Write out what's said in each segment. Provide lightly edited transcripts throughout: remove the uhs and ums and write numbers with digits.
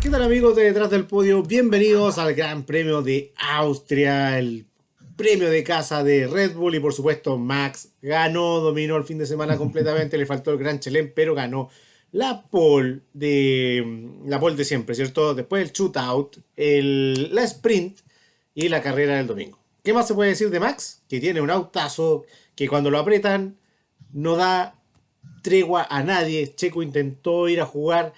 ¿Qué tal amigos de Detrás del Podio? Bienvenidos al Gran Premio de Austria, el premio de casa de Red Bull y por supuesto Max ganó, dominó el fin de semana completamente, le faltó el Gran Chelem, pero ganó la pole de siempre, ¿cierto? Después el shootout, la sprint y la carrera del domingo. ¿Qué más se puede decir de Max? Que tiene un autazo que cuando lo apretan no da tregua a nadie. Checo intentó ir a jugar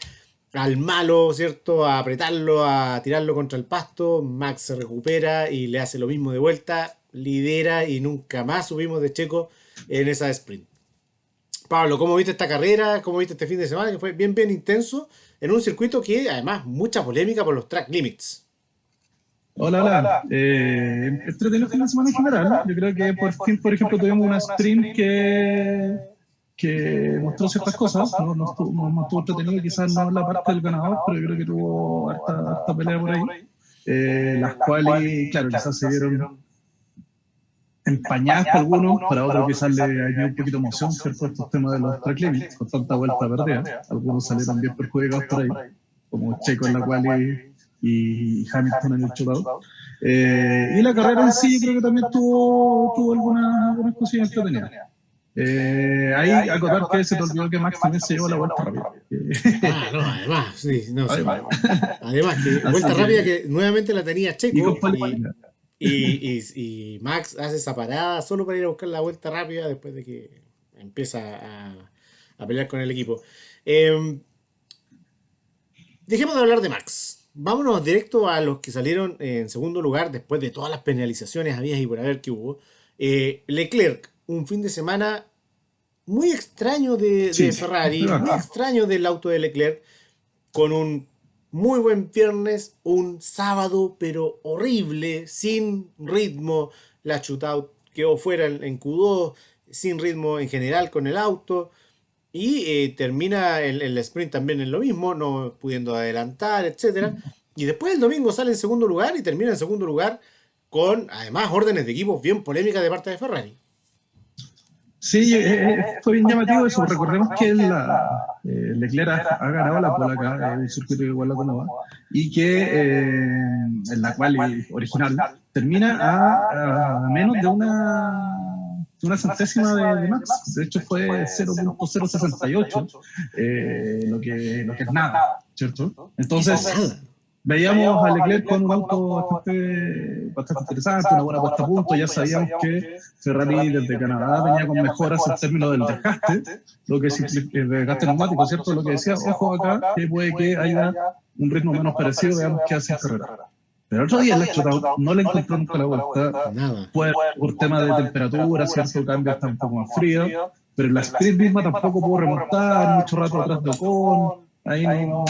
al malo, ¿cierto? A apretarlo, a tirarlo contra el pasto. Max se recupera y le hace lo mismo de vuelta, lidera y nunca más subimos de Checo en esa sprint. Pablo, ¿cómo viste esta carrera? ¿Cómo viste este fin de semana? Que fue bien, bien intenso en un circuito que además mucha polémica por los track limits. Hola, hola. Entretenido fin de semana en general, ¿no? Yo creo que por fin, por ejemplo, tuvimos una stream que mostró ciertas cosas. No estuvo entretenido, quizás no la parte del ganador, pero yo creo que tuvo harta pelea por ahí. Las cuales, claro, quizás se vieron empañadas para algunos, para otros quizás le añadió un poquito de emoción, ¿cierto? Estos temas de los track limits, con tanta vuelta perdida. Algunos salieron bien perjudicados por ahí, como Checo en la cual y Hamilton en el shootout. Y la carrera en sí, yo creo que también tuvo algunas cosillas entretenidas. Ahí acotar que se te olvidó que Max también se llevó la vuelta rápida. Ah, no, además, sí, no, sí. Además, Además, que así vuelta rápida que, que nuevamente la tenía y con Checo Palestina. y Max hace esa parada solo para ir a buscar la vuelta rápida después de que empieza a pelear con el equipo. Eh, Dejemos de hablar de Max. Vámonos directo a los que salieron en segundo lugar después de todas las penalizaciones habidas y por haber que hubo. Leclerc, un fin de semana muy extraño de Sí, Ferrari, muy verdad. extraño del auto de Leclerc, con un muy buen viernes, un sábado pero horrible, sin ritmo, la shootout quedó fuera en Q2, sin ritmo en general con el auto, y termina el sprint también en lo mismo, no pudiendo adelantar, etcétera. Y después el domingo sale en segundo lugar y termina en segundo lugar con además órdenes de equipos bien polémicas de parte de Ferrari. Sí, fue bien llamativo eso. Recordemos que Leclerc ha ganado la pole acá, el circuito de Guadalajara, y que en la cual original termina a menos de una centésima de Max. De hecho, fue 0.068, lo que es nada, ¿cierto? Eso es Entonces, nada. veíamos a Leclerc con un auto bastante interesante, una buena puesta a punto. Ya sabíamos que Ferrari desde Canadá venía con mejoras en términos del desgaste, lo que es el desgaste neumático, ¿cierto? Lo que decía, ojo acá, que puede que haya un ritmo menos parecido, veamos qué hace Ferrari. Pero el otro día en la shootout no le encontró nunca la vuelta, Nada. por tema de temperatura, ¿cierto? Cambio está un poco más frío, pero la sprint misma tampoco pudo remontar, mucho rato atrás de Ocon, ahí no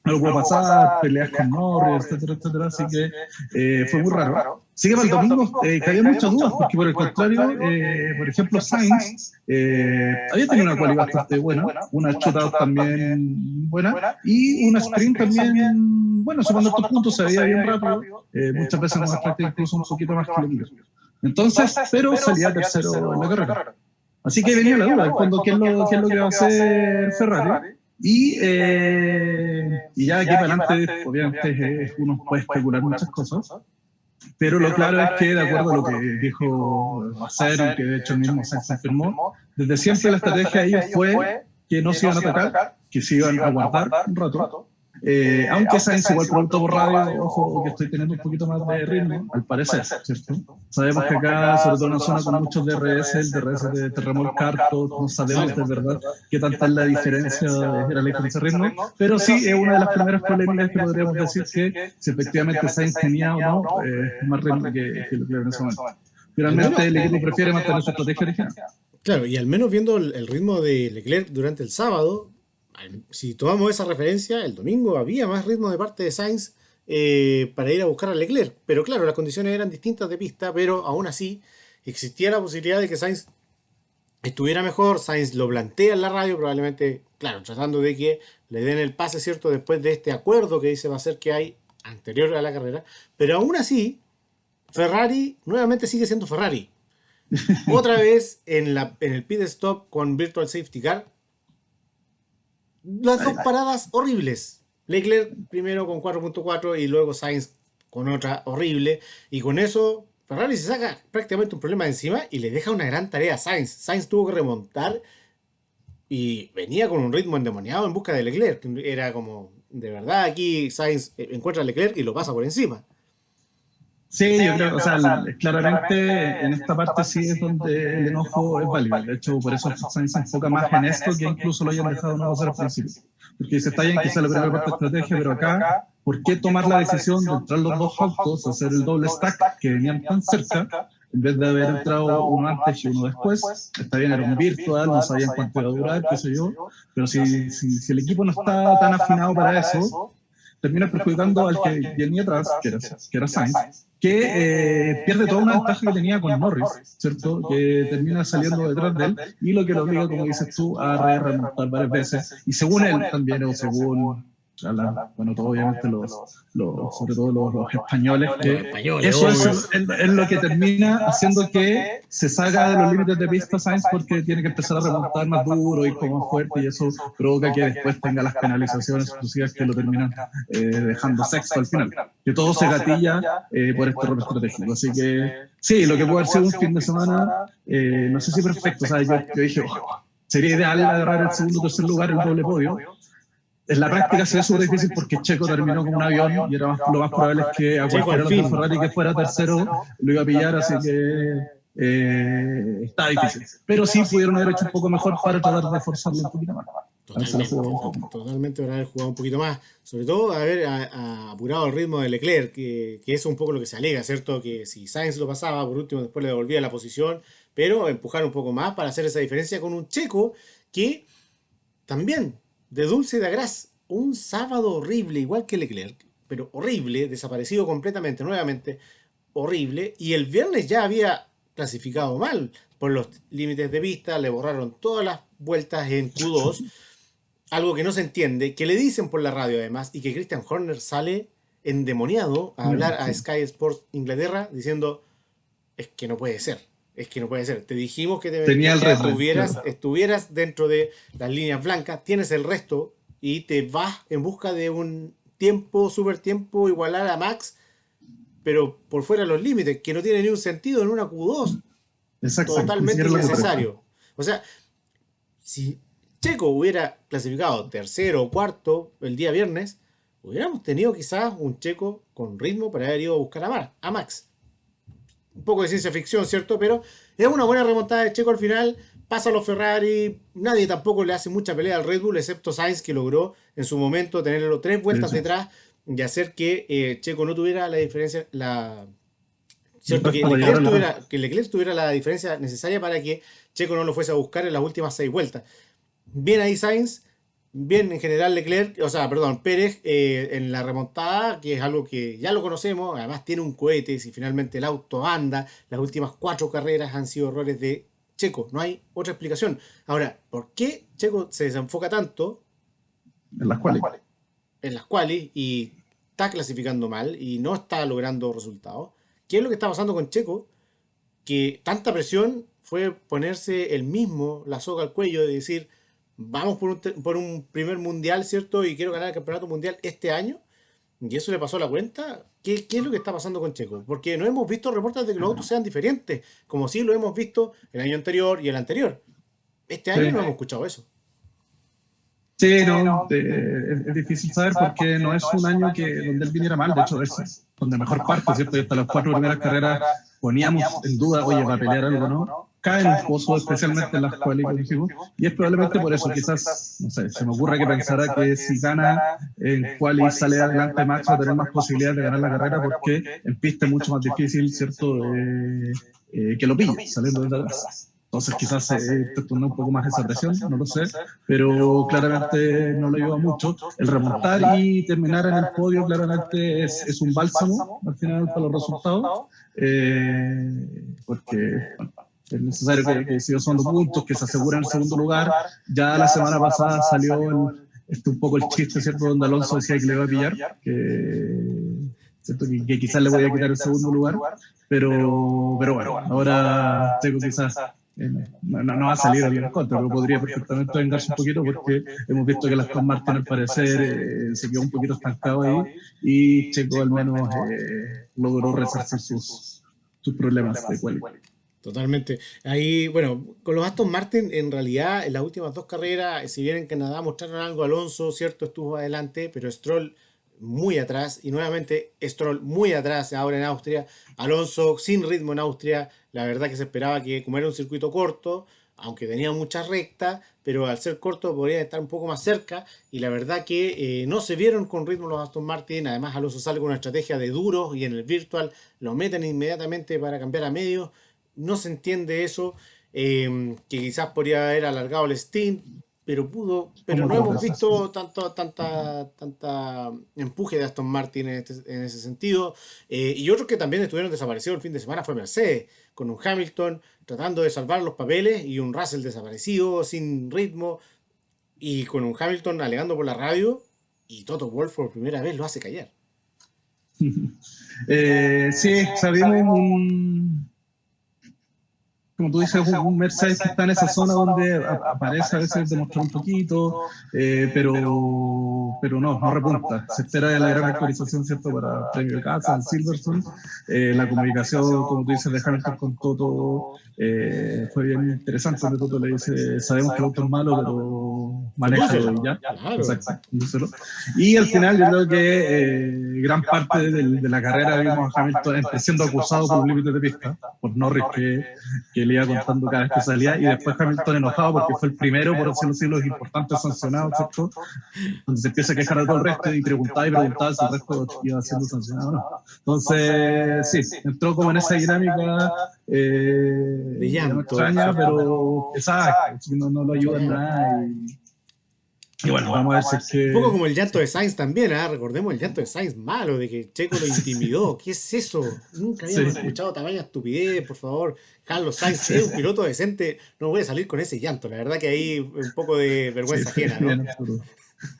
lo pudo pasar, peleas con Norris, etcétera, etcétera, así que fue muy raro. Sí que para el domingo que había muchas dudas, porque por el contrario, por ejemplo, Sainz había tenido una quali bastante buena, una shootout también buena, y una sprint también, bueno, sumando estos puntos se veía bien rápido, muchas veces más práctica, incluso un poquito más que Leclerc. Entonces, pero salía tercero en la carrera. Así que venía la duda, en fondo, ¿qué es lo que va a hacer Ferrari? Y ya de aquí para adelante, obviamente, uno puede especular muchas cosas, pero lo claro es que, de acuerdo a lo que dijo Vasseur, y que de hecho el mismo Sainz confirmó, desde siempre la estrategia de ellos fue que no se iban a atacar, que se iban a guardar un rato. Aunque Sainz igual preguntó por radio, ojo, que estoy teniendo un poquito más de ritmo, al parecer, ¿cierto? Sabemos que acá, sobre todo en una zona con muchos DRS, el DRS de Terramol Carto, no sabemos de verdad qué tanta es la diferencia de ritmo, pero sí es una de las primeras polémicas que podríamos decir que si efectivamente Sainz tenía o no más ritmo que Leclerc en ese momento. Al menos, Finalmente el equipo prefiere mantener su estrategia original. claro, y al menos viendo el ritmo de Leclerc durante el sábado, si tomamos esa referencia, el domingo había más ritmo de parte de Sainz para ir a buscar a Leclerc. Pero claro, las condiciones eran distintas de pista, pero aún así existía la posibilidad de que Sainz estuviera mejor. Sainz lo plantea en la radio, probablemente, claro, tratando de que le den el pase, ¿cierto? Después de este acuerdo que dice va a ser que hay anterior a la carrera. Pero aún así, Ferrari nuevamente sigue siendo Ferrari. Otra vez en el pit stop con Virtual Safety Car. Las dos paradas horribles. Leclerc primero con 4.4 y luego Sainz con otra horrible. Y con eso Ferrari se saca prácticamente un problema de encima y le deja una gran tarea a Sainz. Sainz tuvo que remontar y venía con un ritmo endemoniado en busca de Leclerc. Era como, de verdad, aquí Sainz encuentra a Leclerc y lo pasa por encima. Sí, yo creo, o sea, claramente en esta parte sí es donde el enojo es válido. De hecho, por eso Sainz se enfoca más en esto que incluso lo hayan dejado no hacer al principio. Porque se está bien que sea la primera parte de estrategia, pero acá, ¿por qué tomar la decisión de entrar los dos autos, hacer el doble stack que venían tan cerca, en vez de haber entrado uno antes y uno después? Está bien, era un virtual, no sabían cuánto iba a durar, qué sé yo, pero si el equipo no está tan afinado para eso, termina perjudicando al que venía atrás, que era Sainz, que pierde toda una ventaja que tenía con Norris, ¿cierto? Que termina saliendo detrás de él y lo que lo obliga, como dices tú, a remontar varias veces. Y según él también, o según, bueno, todo, obviamente sobre todo los españoles, que eso es lo que termina haciendo que se salga de los límites de pista Sainz, porque tiene que empezar a remontar más duro, ir como más fuerte, y eso provoca que después tenga las penalizaciones exclusivas que lo terminan dejando sexto al final. Que todo se gatilla por este error estratégico. Así que sí, lo que puede haber sido un fin de semana, no sé si perfecto. O sea, yo dije, sería ideal agarrar el segundo o tercer lugar, el doble podio. En la práctica se ve súper difícil porque Checo terminó con un avión y lo más probable es que a cualquiera de los Ferrari que fuera tercero lo iba a pillar, así que está difícil. Pero sí pudieron haber hecho un poco mejor para tratar de forzarlo un poquito más. Totalmente haber jugado un poquito más. Sobre todo haber apurado el ritmo de Leclerc, que eso es un poco lo que se alega, ¿cierto? Que si Sainz lo pasaba, por último después le devolvía la posición, pero empujar un poco más para hacer esa diferencia con un Checo que también, de dulce de agraz, un sábado horrible, igual que Leclerc, pero horrible, desaparecido completamente, nuevamente horrible, y el viernes ya había clasificado mal por los límites de pista, le borraron todas las vueltas en Q2, algo que no se entiende, que le dicen por la radio además, y que Christian Horner sale endemoniado a hablar a Sky Sports Inglaterra diciendo, es que no puede ser. Es que no puede ser. Te dijimos que estuvieras dentro de las líneas blancas, tienes el resto y te vas en busca de un super tiempo igualar a Max, pero por fuera de los límites, que no tiene ni un sentido en una Q2. Exacto, totalmente innecesario. O sea, si Checo hubiera clasificado tercero o cuarto el día viernes, hubiéramos tenido quizás un Checo con ritmo para haber ido a buscar a Max. Un poco de ciencia ficción, ¿cierto? Pero es una buena remontada de Checo al final. Pasa a los Ferrari. Nadie tampoco le hace mucha pelea al Red Bull, excepto Sainz, que logró en su momento tenerlo 3 vueltas detrás y hacer que Checo no tuviera la diferencia. ¿Cierto? Que Leclerc tuviera la diferencia necesaria para que Checo no lo fuese a buscar en las últimas 6 vueltas. Bien ahí Sainz. Bien en general Pérez en la remontada, que es algo que ya lo conocemos, además tiene un cohete, si finalmente el auto anda, las últimas 4 carreras han sido errores de Checo, no hay otra explicación. Ahora, ¿por qué Checo se desenfoca tanto en las cuales? Y está clasificando mal y no está logrando resultados? ¿Qué es lo que está pasando con Checo? Que tanta presión fue ponerse él mismo la soga al cuello de decir, vamos por un primer mundial, ¿cierto? Y quiero ganar el campeonato mundial este año. Y eso le pasó la cuenta. ¿Qué es lo que está pasando con Checo? Porque no hemos visto reportes de que los autos sean diferentes, como sí lo hemos visto el año anterior y el anterior. Este año no hemos escuchado eso. Sí, no, es difícil saber porque no es un año donde él viniera mal, de hecho es donde mejor parte, ¿cierto? Y hasta las 4 primeras carreras poníamos en duda, oye, ¿va a pelear algo o no? Cae en un pozo, especialmente en las cuales, y es probablemente por eso, quizás, no sé, se me ocurre que pensara que si gana en quali y sale adelante Max va a tener más posibilidades de ganar la carrera porque en pista es mucho más difícil, ¿cierto? Que lo pille, saliendo desde atrás. Entonces quizás te pone un poco más esa presión, no lo sé, pero claramente no lo ayuda mucho. El remontar y terminar en el podio claramente es un bálsamo al final para los resultados, porque bueno, es necesario que sigan sumando puntos, que se aseguren el segundo lugar. Ya la semana pasada salió un poco el chiste, ¿cierto?, donde Alonso decía que le iba a pillar, ¿cierto? Que quizás le voy a quitar el segundo lugar, pero bueno, ahora Checo quizás no va a salir a bien contra, pero podría perfectamente vengarse un poquito porque hemos visto que el Aston Martin al parecer se quedó un poquito estancado ahí y Checo al menos logró resarcir sus problemas de quali. Totalmente. Ahí, bueno, con los Aston Martin, en realidad, en las últimas dos carreras, si bien en Canadá mostraron algo, Alonso, cierto, estuvo adelante, pero Stroll muy atrás, y nuevamente Stroll muy atrás ahora en Austria, Alonso sin ritmo en Austria, la verdad que se esperaba que, como era un circuito corto, aunque tenía muchas rectas, pero al ser corto podría estar un poco más cerca, y la verdad que no se vieron con ritmo los Aston Martin, además Alonso sale con una estrategia de duros, y en el virtual lo meten inmediatamente para cambiar a medios, no se entiende eso, que quizás podría haber alargado el stint, pero no hemos visto tanta empuje de Aston Martin en ese sentido. Y otros que también estuvieron desaparecidos el fin de semana fue Mercedes, con un Hamilton tratando de salvar los papeles y un Russell desaparecido, sin ritmo, y con un Hamilton alegando por la radio, y Toto Wolff por primera vez lo hace callar. Sí, sabemos como tú dices, un Mercedes que está en esa zona donde aparece a veces demostrar un poquito, pero no repunta. Se espera de la gran actualización, ¿cierto?, para Premio de Casa, el Silverstone. La comunicación, como tú dices, de Hamilton con Toto fue bien interesante, donde Toto le dice, sabemos que el auto es malo, pero manéjalo y ya. Claro. Exacto. Y al final yo creo que gran parte de la carrera vimos a Hamilton siendo acusado por un límite de pista, por Norris que le iba contando cada vez que salía, y después Hamilton enojado porque fue el primero, por decirlo así, los importantes sancionados, ¿cierto? Donde se empieza a quejar a todo el resto y preguntaba si el resto iba siendo sancionado o no. Entonces, sí, entró como en esa dinámica de llanto, extraña, pero exacto, no lo ayuda en nada. Y bueno, vamos a ver si es que... Un poco como el llanto de Sainz también, recordemos el llanto de Sainz malo, de que Checo lo intimidó. ¿Qué es eso? Nunca habíamos escuchado tamaña estupidez, por favor. Carlos Sainz es un piloto decente, no voy a salir con ese llanto. La verdad que hay un poco de vergüenza ajena, ¿no?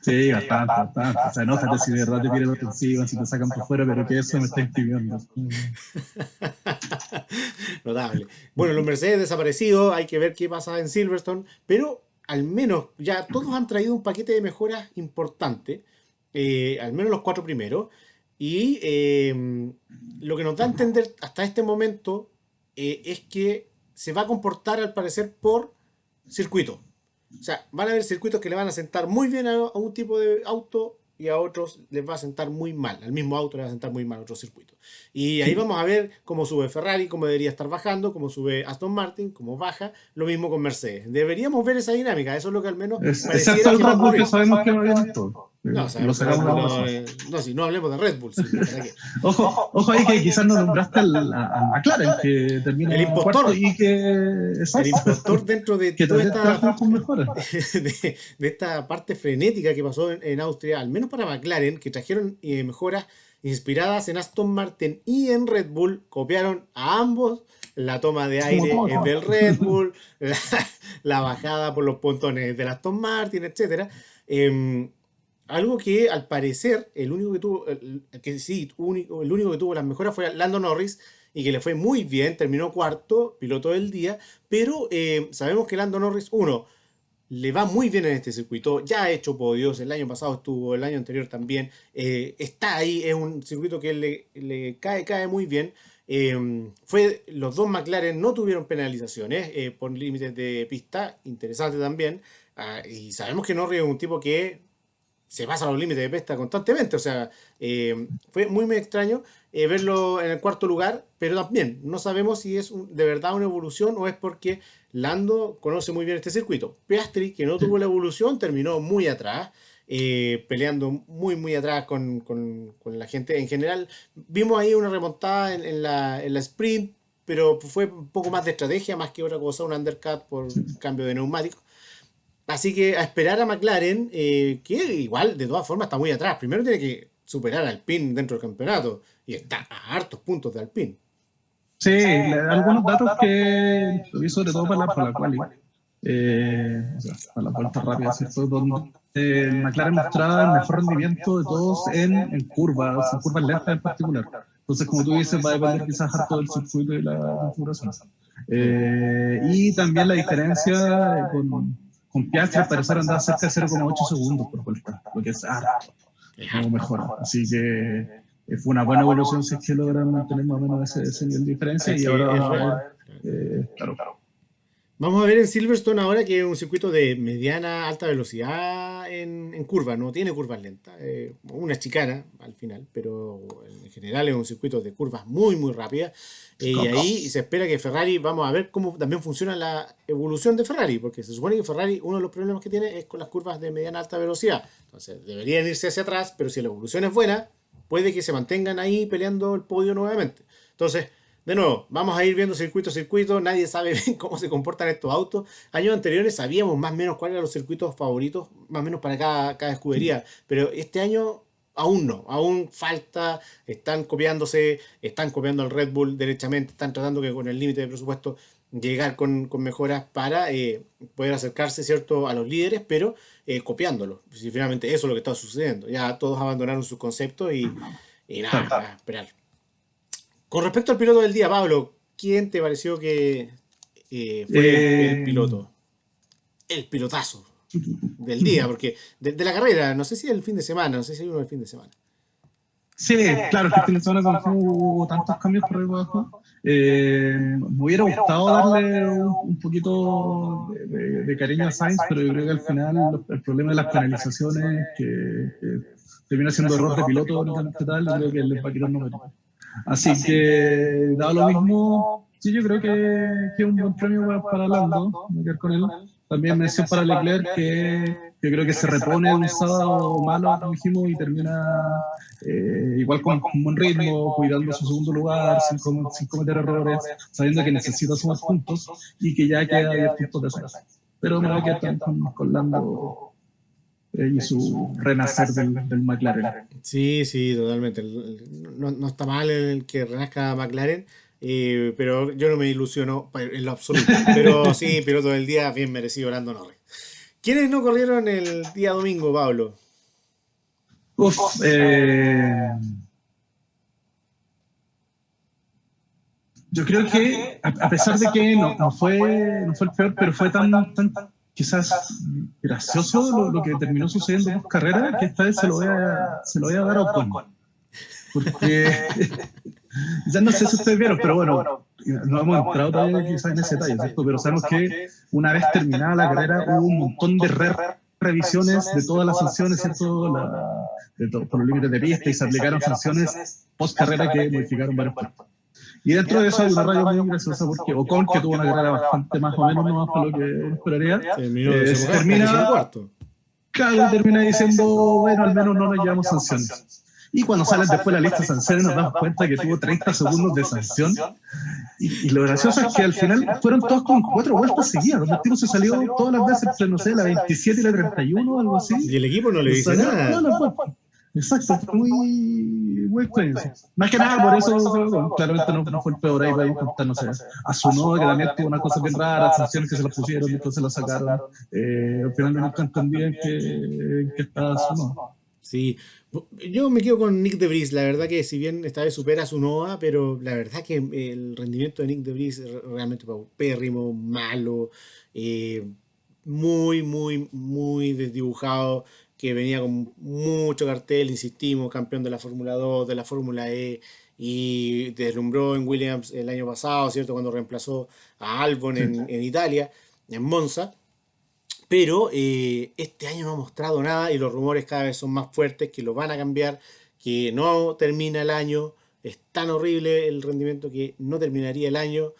Sí, bastante. O sea, enójate si de verdad te piden la ofensiva, si te sacan por fuera, pero que eso me está intimidando. Notable. Bueno, los Mercedes desaparecidos, hay que ver qué pasa en Silverstone, pero al menos ya todos han traído un paquete de mejoras importante, al menos los 4 primeros, y lo que nos da a entender hasta este momento es que se va a comportar al parecer por circuito. O sea, van a haber circuitos que le van a sentar muy bien a un tipo de auto y a otros les va a sentar muy mal. Al mismo auto le va a sentar muy mal a otro circuito. Y ahí vamos a ver cómo sube Ferrari, cómo debería estar bajando, cómo sube Aston Martin, cómo baja. Lo mismo con Mercedes. Deberíamos ver esa dinámica. Eso es lo que al menos pareciera que va a ocurrir. Sabemos que no viene todo. No, sabemos que si no hablemos de Red Bull. Sí, ojo ahí que quizás no nombraste al McLaren, que termina el impostor y que el impostor dentro de que toda de esta parte frenética que pasó en Austria, al menos para McLaren, que trajeron mejoras inspiradas en Aston Martin y en Red Bull, copiaron a ambos la toma de aire del Red Bull, la bajada por los pontones del Aston Martin, etcétera. Algo que al parecer el único que tuvo las mejoras fue Lando Norris, y que le fue muy bien, terminó cuarto, piloto del día, pero sabemos que Lando Norris, le va muy bien en este circuito, ya ha hecho podios, el año pasado estuvo, el año anterior también, está ahí, es un circuito que le cae muy bien. Los dos McLaren no tuvieron penalizaciones por límites de pista, interesante también, y sabemos que Norris es un tipo que se pasa los límites de pista constantemente, o sea, fue muy extraño verlo en el cuarto lugar, pero también no sabemos si es de verdad una evolución o es porque Lando conoce muy bien este circuito. Piastri, que no tuvo la evolución, terminó muy atrás, peleando muy atrás con la gente en general. Vimos ahí una remontada en la sprint, pero fue un poco más de estrategia, más que otra cosa, un undercut por cambio de neumático. Así que a esperar a McLaren, que igual de todas formas está muy atrás. Primero tiene que superar a Alpine dentro del campeonato y está a hartos puntos de Alpine. Sí, algunos datos que lo vi sobre todo para la quali, para la vuelta rápida, ¿cierto? Donde McLaren mostraba el mejor rendimiento de todos en curvas lentas en particular. Entonces, como tú dices, va a depender quizás harto del circuito y la configuración. Y también la diferencia con Piastri, al parecer andaba cerca de 0,8 segundos por vuelta, lo que es harto, como mejora. Así que fue una buena evolución si es que logran mantener más o menos ese nivel de diferencia. Es Y que ahora es vamos a real. ver, claro. Vamos a ver en Silverstone ahora que es un circuito de mediana alta velocidad en curvas, no tiene curvas lentas, una chicana al final, pero en general es un circuito de curvas muy muy rápidas y ahí se espera que Ferrari, vamos a ver cómo también funciona la evolución de Ferrari, porque se supone que Ferrari uno de los problemas que tiene es con las curvas de mediana alta velocidad, entonces deberían irse hacia atrás, pero si la evolución es buena, puede que se mantengan ahí peleando el podio nuevamente. Entonces, de nuevo, vamos a ir viendo circuito a circuito, nadie sabe bien cómo se comportan estos autos. Años anteriores sabíamos más o menos cuáles eran los circuitos favoritos, más o menos para cada escudería, pero este año aún no, aún falta, están copiándose, están copiando al Red Bull derechamente, están tratando que con el límite de presupuesto llegar con mejoras para poder acercarse, ¿cierto?, a los líderes, pero copiándolos. Si finalmente eso es lo que está sucediendo. Ya todos abandonaron sus conceptos y nada, Claro. a esperar. Con respecto al piloto del día, Pablo, ¿quién te pareció que fue el Eh, piloto? El pilotazo del día, porque de la carrera, no sé si el fin de semana, no sé si hay uno del fin de semana. Sí, claro, es que este fin de semana como fue, hubo tantos cambios por ahí abajo. Me hubiera gustado darle un poquito de cariño a Sainz, pero yo creo que al final el problema de las penalizaciones, que termina siendo error de piloto, únicamente tal, yo creo que les va a quitar números. Así que, dado lo mismo, sí, yo creo que es un buen premio para Lando, me voy a quedar con él. También mención para Leclerc, que yo creo que se repone de un sábado malo, como dijimos, y termina igual con buen ritmo, cuidando su segundo lugar, sin cometer errores, sabiendo que necesita sumar puntos y que ya queda 10 puntos de Sainz. Pero me voy a quedar también con Lando y su renacer del McLaren. Sí, sí, totalmente. No, no está mal el que renazca McLaren, pero yo no me ilusiono en lo absoluto. Pero sí, piloto del día, bien merecido, Lando Norris. ¿Quiénes no corrieron el día domingo, Pablo? Uf, yo creo que, a pesar de que no fue el peor, pero fue tan quizás gracioso lo que terminó sucediendo en dos carreras, que esta vez se lo voy a dar a Ocon. Porque ya no sé si ustedes vieron, pero bueno, no hemos entrado todavía quizás en ese detalle, ¿cierto? Pero sabemos que una vez terminada la carrera hubo un montón de revisiones de todas las sanciones, ¿cierto? Por los límites de pista, y se aplicaron sanciones post carrera que modificaron varios puntos. Y dentro de eso hay una raya muy graciosa porque Ocon, que tuvo una carrera bastante más o menos no más por lo que uno esperaría, Terminó termina, decimocuarto. claro, termina diciendo, bueno, al menos no nos llevamos sanciones. Y cuando salen después de la lista de sanciones nos damos cuenta que tuvo 30 segundos de sanción. Y lo gracioso es que al final fueron todas con 4 vueltas seguidas. El tipo se salió todas las veces entre, no sé, la 27 y la 31, algo así. Y el equipo no le dice Salió nada. todas las vueltas. Exacto, fue muy extraño. Más que nada, por eso claramente no fue el peor. Ahí podemos contar, no sé, a Tsunoda, que también tuvo una cosa bien rara, sanciones que se las pusieron, entonces las sacaron. Al final nunca entendí en qué estaba Tsunoda. Sí, yo me quedo con Nick de Vries. La verdad que si bien esta vez supera a su Noah, pero la verdad que el rendimiento de Nick de Vries es realmente paupérrimo, malo, eh, muy, muy, muy desdibujado, que venía con mucho cartel, insistimos, campeón de la Fórmula 2, de la Fórmula E, y deslumbró en Williams el año pasado, ¿cierto? Cuando reemplazó a Albon Sí. en Italia, en Monza. Pero este año no ha mostrado nada y los rumores cada vez son más fuertes que lo van a cambiar, que no termina el año. Es tan horrible el rendimiento que no terminaría el año.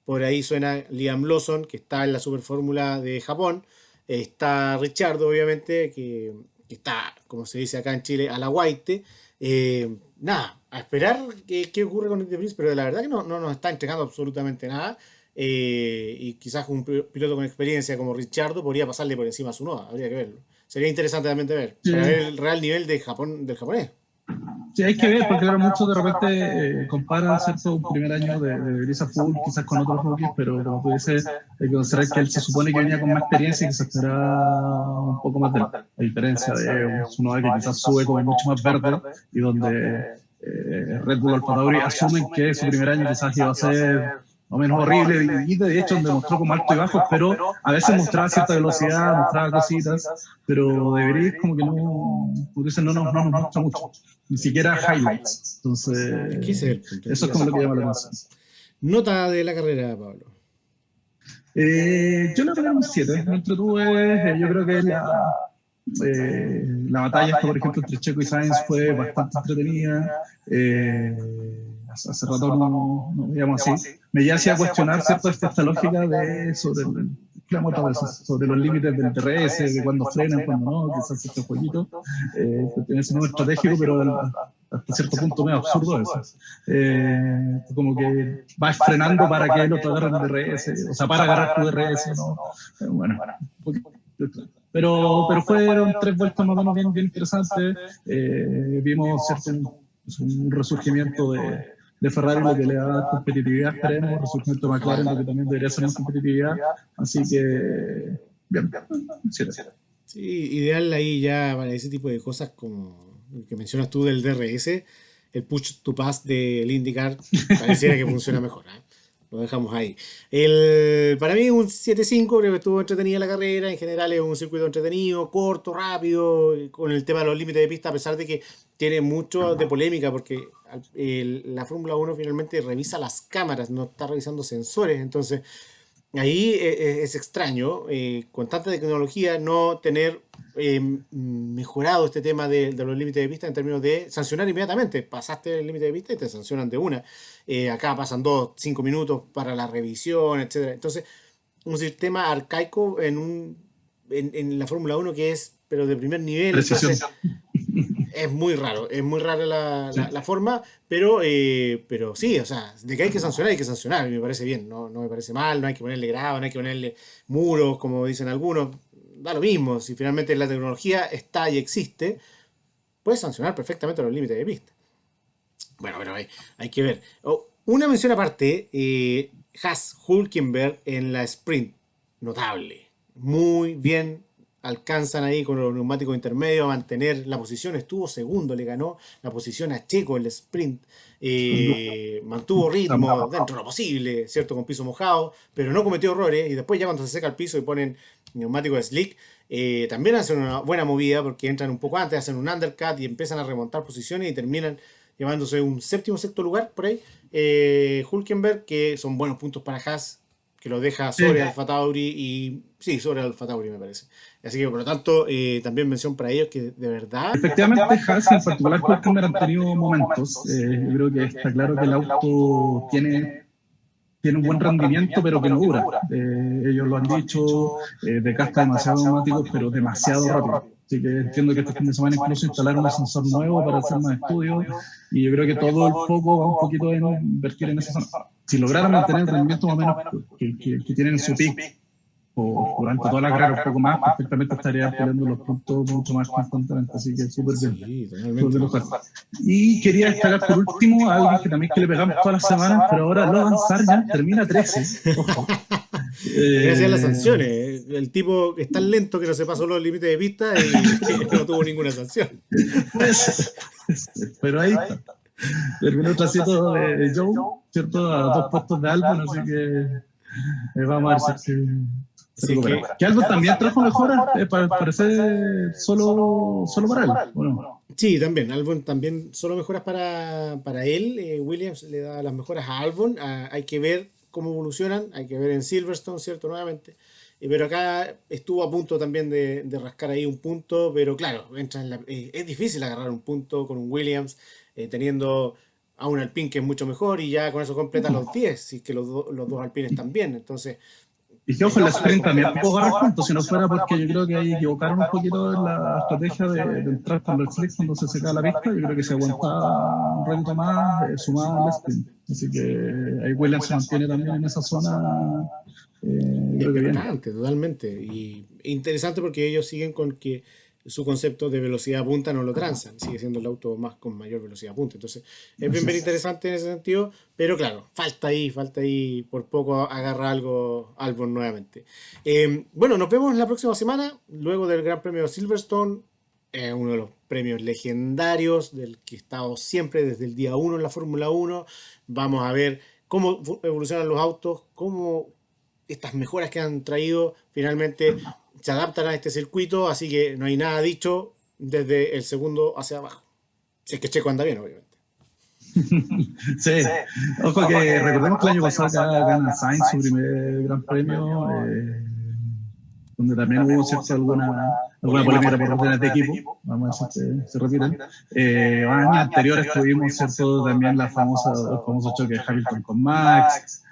Por ahí suena Liam Lawson, que está en la Super Fórmula de Japón. Está Richard, obviamente, que está, como se dice acá en Chile, a la guaite. Nada, a esperar qué ocurre con el Prince, pero la verdad que no nos está entregando absolutamente nada. Y quizás un piloto con experiencia como Richardo podría pasarle por encima a su Noah, habría que verlo. Sería interesante también de ver, Sí. para ver el real nivel de Japón, del japonés. Sí, hay que ver, porque ahora muchos de repente comparan, ¿cierto?, un primer año de Brisa Full quizás con otros rookies, pero como tú dices, hay que considerar que él se supone que venía con más experiencia y que se esperaba un poco más de él, a diferencia de un Tsunoda que quizás sube como mucho más verde y donde Red Bull Alfa Tauri asumen que su primer año quizás iba a ser o menos horrible, y de hecho demostró como altos y bajos, pero a veces mostraba cierta velocidad, mostraba cositas, pero de Brice como que no, por eso no nos muestra mucho, ni siquiera highlights. Es que ese es Entonces, el punto. eso es como lo que llama la atención. Nota de la carrera, Pablo. Yo le voy a un 7, me entretuve, yo creo que la batalla esta, por ejemplo, entre Checo y Sainz fue bastante entretenida. Hace rato no veíamos así. Me ya hacía cuestionar, ¿cierto?, esta lógica sobre los límites del DRS, de cuándo frenan, cuándo no, quizás este jueguito. Tiene ese modo estratégico, pero hasta cierto punto medio absurdo eso. Como que vas frenando para que el otro agarre el DRS, o sea, para agarrar tu DRS, ¿no? Bueno, pero fueron 3 vueltas más o menos bien interesantes. Vimos, ¿cierto?, un resurgimiento de Ferrari, lo que le da competitividad, esperemos, resurgimiento de McLaren, lo que también debería ser más competitividad. Así que, bien, Sí, ideal ahí ya para ese tipo de cosas como el que mencionas tú del DRS, el push to pass del IndyCar pareciera que funciona mejor. Lo dejamos ahí. Para mí un 7.5, creo que estuvo entretenida la carrera. En general es un circuito entretenido, corto, rápido, con el tema de los límites de pista, a pesar de que tiene mucho de polémica, porque la Fórmula 1 finalmente revisa las cámaras, no está revisando sensores. Entonces, ahí es extraño, con tanta tecnología, no tener mejorado este tema de los límites de pista en términos de sancionar inmediatamente. Pasaste el límite de pista y te sancionan de una. Acá pasan 2, 5 minutos para la revisión, etcétera. Entonces, un sistema arcaico en la Fórmula 1 que es, pero de primer nivel. precisión. Entonces, es muy rara la forma, pero sí, o sea, de que hay que sancionar, y me parece bien, no me parece mal, no hay que ponerle grava, no hay que ponerle muros, como dicen algunos, da lo mismo, si finalmente la tecnología está y existe, puedes sancionar perfectamente los límites de pista. Bueno, pero hay que ver. Una mención aparte, Haas Hulkenberg en la sprint, notable, muy bien. Alcanzan ahí con los neumáticos intermedios a mantener la posición. Estuvo segundo, le ganó la posición a Checo en el sprint. Mantuvo ritmo dentro de lo posible, ¿cierto? Con piso mojado, pero no cometió errores. Y después, ya cuando se seca el piso y ponen neumáticos de slick, también hacen una buena movida porque entran un poco antes, hacen un undercut y empiezan a remontar posiciones y terminan llevándose un séptimo, sexto lugar por ahí. Hulkenberg, que son buenos puntos para Haas, que lo deja sobre Alfa Tauri y sí, sobre Alfa Tauri me parece. Así que por lo tanto, también mención para ellos que de verdad... Efectivamente, Haas en particular Hulkenberg han tenido momentos. Yo creo que está claro que el auto tiene un buen rendimiento, pero que no dura. Ellos lo han dicho, desgasta demasiado neumáticos, pero demasiado rápido. Así que entiendo que este fin de semana incluso instalaron un ascensor nuevo para hacer más estudios, y yo creo que todo el foco va un poquito en invertir en esa zona. Si lograran mantener el rendimiento más o menos que tienen en su pick, o durante toda la carrera un poco más, perfectamente estarían peleando los puntos mucho más constantemente, así que súper bien. Sí, totalmente. Y quería destacar por último a alguien que también que le pegamos todas las semanas, pero ahora Logan Sargent termina 13. Ojo. Gracias a las sanciones. El tipo es tan lento que no se pasó los límites de pista y no tuvo ninguna sanción. Pero ahí está. Terminó trasito de Joe, ¿cierto? A 2 puestos de Albon, así que vamos a ver si se recupera. Que Albon también trajo mejoras, parece solo para él, ¿o no? Sí, también. Albon también solo mejoras para él. Williams le da las mejoras a Albon. Hay que ver cómo evolucionan, hay que ver en Silverstone, ¿cierto? Nuevamente. Pero acá estuvo a punto también de rascar ahí un punto, pero claro, es difícil agarrar un punto con un Williams, teniendo a un Alpine que es mucho mejor y ya con eso completa los 10, si es que los dos Alpines están bien. Entonces, y que ojo, en la sprint también puedo agarrar puntos, si no fuera porque yo creo que ahí equivocaron un poquito en la estrategia de entrar con el slick cuando se seca la pista. Yo creo que se aguantaba un ratito más, sumaba al sprint. Así que ahí Williams se mantiene también en esa zona. Creo que bien. Totalmente. Y interesante porque ellos siguen con que su concepto de velocidad punta no lo transan, sigue siendo el auto más con mayor velocidad punta. Entonces es bien interesante en ese sentido, pero claro, falta ahí por poco agarra algo Albon nuevamente. Bueno, nos vemos la próxima semana, luego del Gran Premio de Silverstone, uno de los premios legendarios del que he estado siempre desde el día 1 en la Fórmula 1. Vamos a ver cómo evolucionan los autos, cómo estas mejoras que han traído finalmente se adaptan a este circuito, así que no hay nada dicho desde el segundo hacia abajo. Si es que Checo anda bien, obviamente. Sí, ojo que recordemos que el año pasado acá gana Sainz su primer gran premio, donde también hubo cierto alguna polémica por órdenes de equipo, vamos a ver si se repiten. Años anteriores tuvimos cierto también los famosos choques de Hamilton con Max,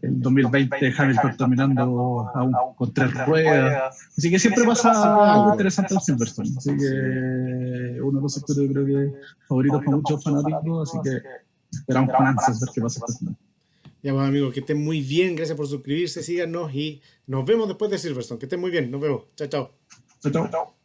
el 2020 Hamilton terminando aún con 3 ruedas, así que siempre pasa algo interesante en Silverstone, así que uno de los sectores creo que favoritos para muchos fanáticos, así que esperamos con ansias ver qué pasa esta semana. Ya, pues, amigos, que estén muy bien. Gracias por suscribirse, síganos y nos vemos después de Silverstone. Que estén muy bien. Nos vemos. Chao, chao. Chao, chao.